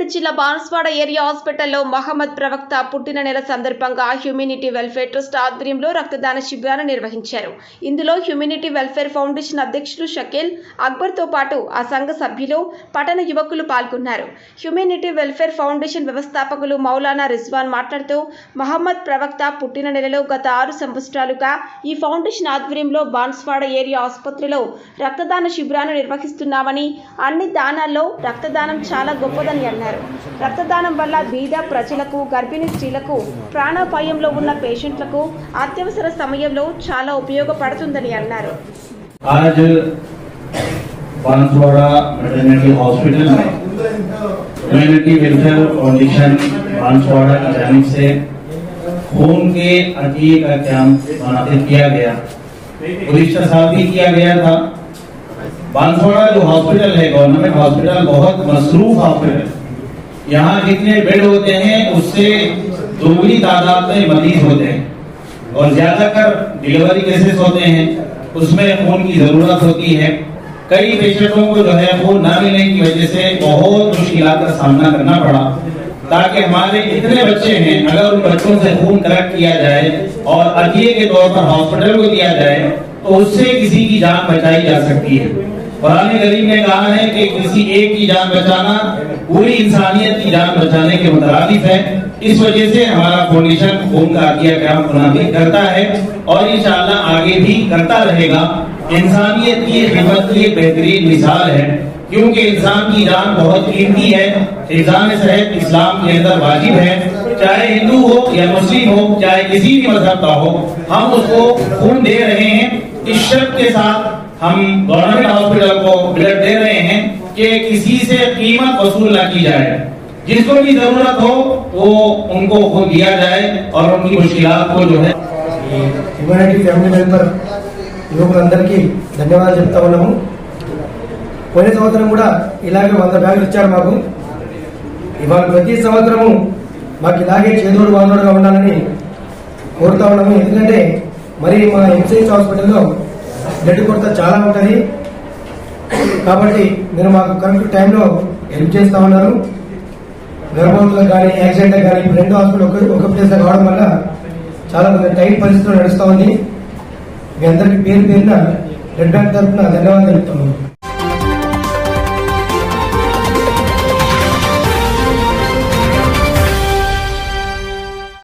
రంగారెడ్డి జిల్లా బాన్స్వాడ ఏరియా హాస్పిటల్లో మహమ్మద్ ప్రవక్త పుట్టిన నెల సందర్భంగా హ్యూమనిటీ వెల్ఫేర్ ట్రస్ట్ ఆధ్వర్యంలో రక్తదాన శిబిరాన్ని నిర్వహించారు. ఇందులో హ్యూమనిటీ వెల్ఫేర్ ఫౌండేషన్ అధ్యక్షులు షకీల్ అక్బర్తో పాటు ఆ సంఘ సభ్యులు, పట్టణ యువకులు పాల్గొన్నారు. హ్యూమనిటీ వెల్ఫేర్ ఫౌండేషన్ వ్యవస్థాపకులు మౌలానా రిజ్వాన్ మాట్లాడుతూ, మహమ్మద్ ప్రవక్త పుట్టిన నెలలో గత 6 సంవత్సరాలుగా ఈ ఫౌండేషన్ ఆధ్వర్యంలో బాన్స్వాడ ఏరియా ఆసుపత్రిలో రక్తదాన శిబిరాన్ని నిర్వహిస్తున్నామని, అన్ని దానాల్లో రక్తదానం చాలా గొప్పదని అన్నారు. రక్తదానం వల్ల బీద ప్రజలకు, గర్భిణీ స్త్రీలకు, ప్రాణాపాయంలో ఉన్న పేషెంట్లకు అత్యవసర సమయంలో చాలా ఉపయోగపడుతుందని అన్నారు. आज बांसवाड़ा मैटरनिटी हॉस्पिटल में ह्यूमनिटी वेलफेयर फाउंडेशन बांसवाड़ा की जानिब से खून के अतिये का कैंप मुनाफिद किया गया। गुज़िश्ता साल भी किया गया था। बांसवाड़ा जो हॉस्पिटल है, गवर्नमेंट हॉस्पिटल, बहुत मसरूफ हॉस्पिटल, यहाँ जितने बेड होते हैं उससे दोगुनी तादाद में मरीज होते हैं और ज्यादातर डिलीवरी केसेस होते हैं, उसमें खून की जरूरत होती है। कई पेशेंटों को जो है खून न मिलने की वजह से बहुत मुश्किलात का सामना करना पड़ा। ताकि हमारे इतने बच्चे हैं, अगर उन बच्चों से खून कलेक्ट किया जाए और अतिये के तौर पर हॉस्पिटल को दिया जाए तो उससे किसी की जान बचाई जा सकती है। कुरान करीम ने कहा है कि किसी एक की जान बचाना पूरी इंसानियत की जान बचाने के मुतरादिफ है। इस वजह से हमारा फाउंडेशन खून का अतिया कैंप मुनाफिद करता है और इंशाअल्लाह आगे भी करता रहेगा। इंसानियत की खिदमत की एक बेहतरीन मिसाल है, क्योंकि इंसान की जान बहुत कीमती है। हिफ्ज़ान सेहत इस्लाम के अंदर वाजिब है, चाहे हिंदू हो या मुस्लिम हो, चाहे किसी भी मजहब का हो, हम उसको खून दे रहे हैं। इस शर्त के साथ हम गवर्नमेंट हॉस्पिटल को ब्लड दे रहे हैं कि किसी से कीमत वसूल न की जाए। जिसको भी जरूरत हो वो उनको खून दिया जाए और उनकी मुश्किलात को जो है హ్యూమనిటీ ఫ్యామిలీ మెంబర్ యువకులందరికీ ధన్యవాదాలు చెప్తా ఉన్నాము. పోయిన సంవత్సరం కూడా ఇలాగే 100 బ్యాగులు ఇచ్చారు మాకు. ఇవాళ ప్రతి సంవత్సరము మాకు ఇలాగే చేదోడు వాదోడుగా ఉండాలని కోరుతా ఉన్నాము. ఎందుకంటే మరి మా ఎంసీహెచ్ హాస్పిటల్లో బ్లడ్ కొరత చాలా ఉంటుంది కాబట్టి మీరు మాకు కరెక్ట్ టైంలో హెల్ప్ చేస్తూ ఉన్నారు. గర్భవతులకు కానీ, యాక్సిడెంట్ కానీ, 2 హాస్పిటల్ ఒక ప్లేస్లో కావడం వల్ల చాలా టైట్ పరిస్థితులు నడుస్తూ ఉంది. మీ అందరికీ పేరు పేరున బ్లడ్ బ్యాంక్ తరఫున ధన్యవాదాలు చెప్తున్నాను.